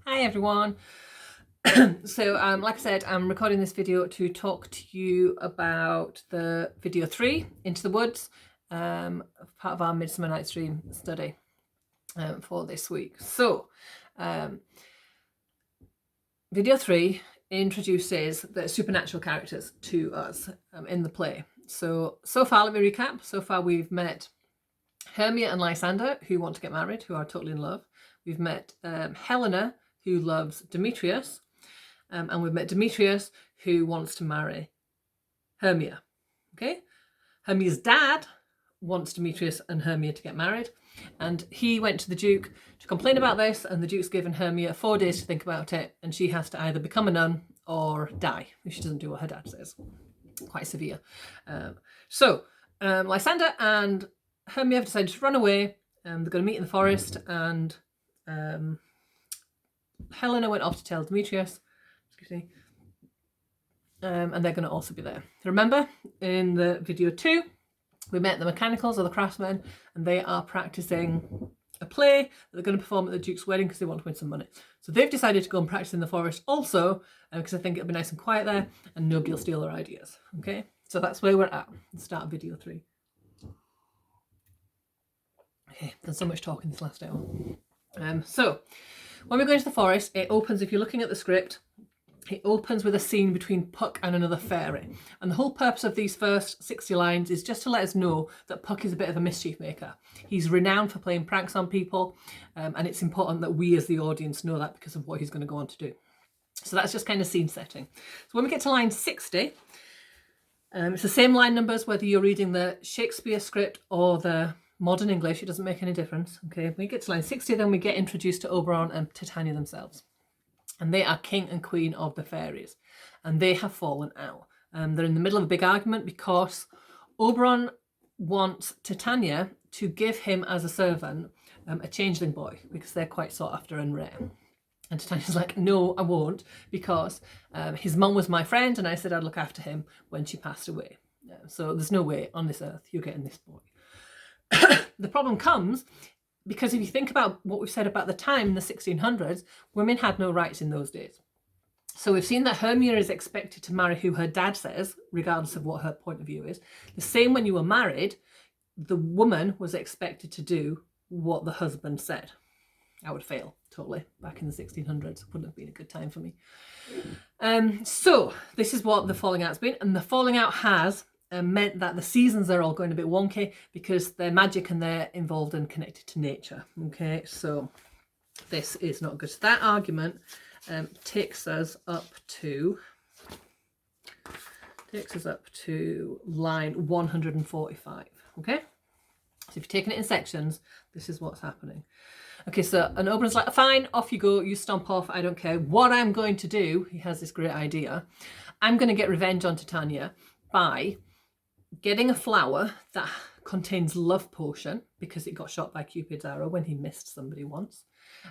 Hi everyone. So like I said, I'm recording this video to talk to you about the video 3, Into the Woods, part of our Midsummer Night's Dream study for this week. So video 3 introduces the supernatural characters to us in the play. So far, let me recap. So far we've met Hermia and Lysander, who want to get married, who are totally in love. We've met Helena, who loves Demetrius, and we've met Demetrius, who wants to marry Hermia. Okay, Hermia's dad wants Demetrius and Hermia to get married, and he went to the Duke to complain about this, and the Duke's given Hermia 4 days to think about it, and she has to either become a nun or die if she doesn't do what her dad says. Quite severe. Lysander and Hermia have decided to run away. They're going to meet in the forest, and Helena went off to tell Demetrius, and they're going to also be there. Remember, in the video 2, we met the mechanicals or the craftsmen, and they are practicing a play that they're going to perform at the Duke's wedding because they want to win some money. So they've decided to go and practice in the forest also, because I think it'll be nice and quiet there, and nobody will steal their ideas. Okay, so that's where we're at. Let's start video 3. Okay, done so much talking this last hour. So when we go into the forest, it opens, if you're looking at the script, it opens with a scene between Puck and another fairy. And the whole purpose of these first 60 lines is just to let us know that Puck is a bit of a mischief maker. He's renowned for playing pranks on people, and it's important that we as the audience know that because of what he's going to go on to do. So that's just kind of scene setting. So when we get to line 60, it's the same line numbers whether you're reading the Shakespeare script or the modern English. It doesn't make any difference. Okay, when we get to line 60, then we get introduced to Oberon and Titania themselves. And they are king and queen of the fairies. And they have fallen out. They're in the middle of a big argument because Oberon wants Titania to give him as a servant a changeling boy, because they're quite sought after and rare. And Titania's like, no, I won't, because his mum was my friend and I said I'd look after him when she passed away. So there's no way on this earth you're getting this boy. The problem comes because if you think about what we've said about the time in the 1600s, women had no rights in those days. So we've seen that Hermia is expected to marry who her dad says, regardless of what her point of view is. The same when you were married, the woman was expected to do what the husband said. I would fail totally back in the 1600s. Wouldn't have been a good time for me. So this is what the falling out's been, and the falling out has meant that the seasons are all going a bit wonky because they're magic and they're involved and connected to nature. Okay, so this is not good. So that argument takes us up to line 145. Okay, so if you're taking it in sections, this is what's happening. Okay, so an Oberon's like, fine, off you go, you stomp off, I don't care. What I'm going to do, he has this great idea, I'm going to get revenge on Titania by getting a flower that contains love potion, because it got shot by Cupid's arrow when he missed somebody once.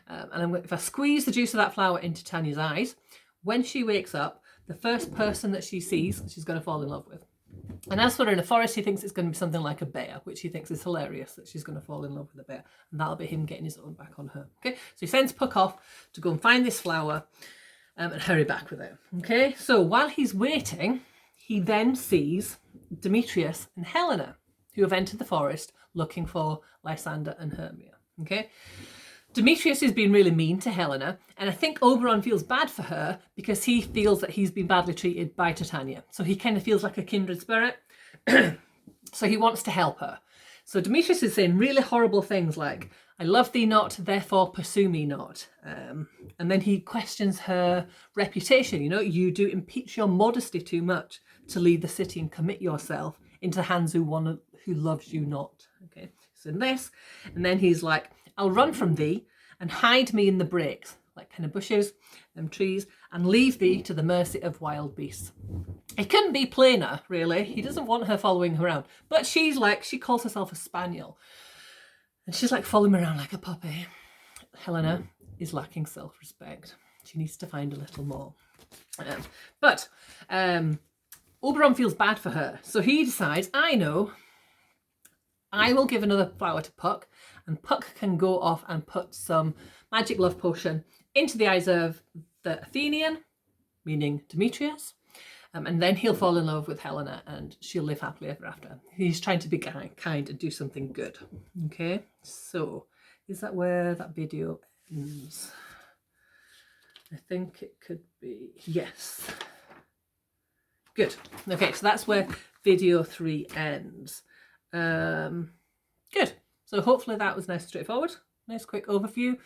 And if I squeeze the juice of that flower into Titania's eyes, when she wakes up, the first person that she sees, she's going to fall in love with. And as for her in a forest, he thinks it's going to be something like a bear, which he thinks is hilarious that she's going to fall in love with a bear. And that'll be him getting his own back on her. Okay, so he sends Puck off to go and find this flower and hurry back with it. Okay, so while he's waiting, he then sees Demetrius and Helena, who have entered the forest looking for Lysander and Hermia. Okay, Demetrius has been really mean to Helena, and I think Oberon feels bad for her because he feels that he's been badly treated by Titania. So he kind of feels like a kindred spirit. So he wants to help her. So Demetrius is saying really horrible things like, I love thee not, therefore pursue me not. And then he questions her reputation. You know, you do impeach your modesty too much to leave the city and commit yourself into the hands of one who loves you not. Okay, so in this, and then he's like, I'll run from thee and hide me in the brakes, like kind of bushes and trees, and leave thee to the mercy of wild beasts. It couldn't be plainer, really. He doesn't want her following her around. But she's like, she calls herself a spaniel. And she's like following him around like a puppy. Helena is lacking self-respect. She needs to find a little more. But Oberon feels bad for her. So he decides, I know, I will give another flower to Puck, and Puck can go off and put some magic love potion into the eyes of the Athenian, meaning Demetrius, and then he'll fall in love with Helena and she'll live happily ever after. He's trying to be kind and do something good. Okay, so is that where that video ends? I think it could be, yes. Good. Okay, so that's where video 3 ends. Good. So hopefully that was nice and straightforward. Nice quick overview.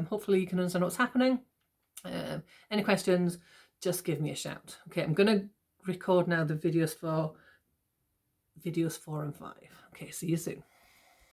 Hopefully you can understand what's happening. Any questions, just give me a shout. Okay, I'm going to record now the videos for videos 4 and 5. Okay, see you soon.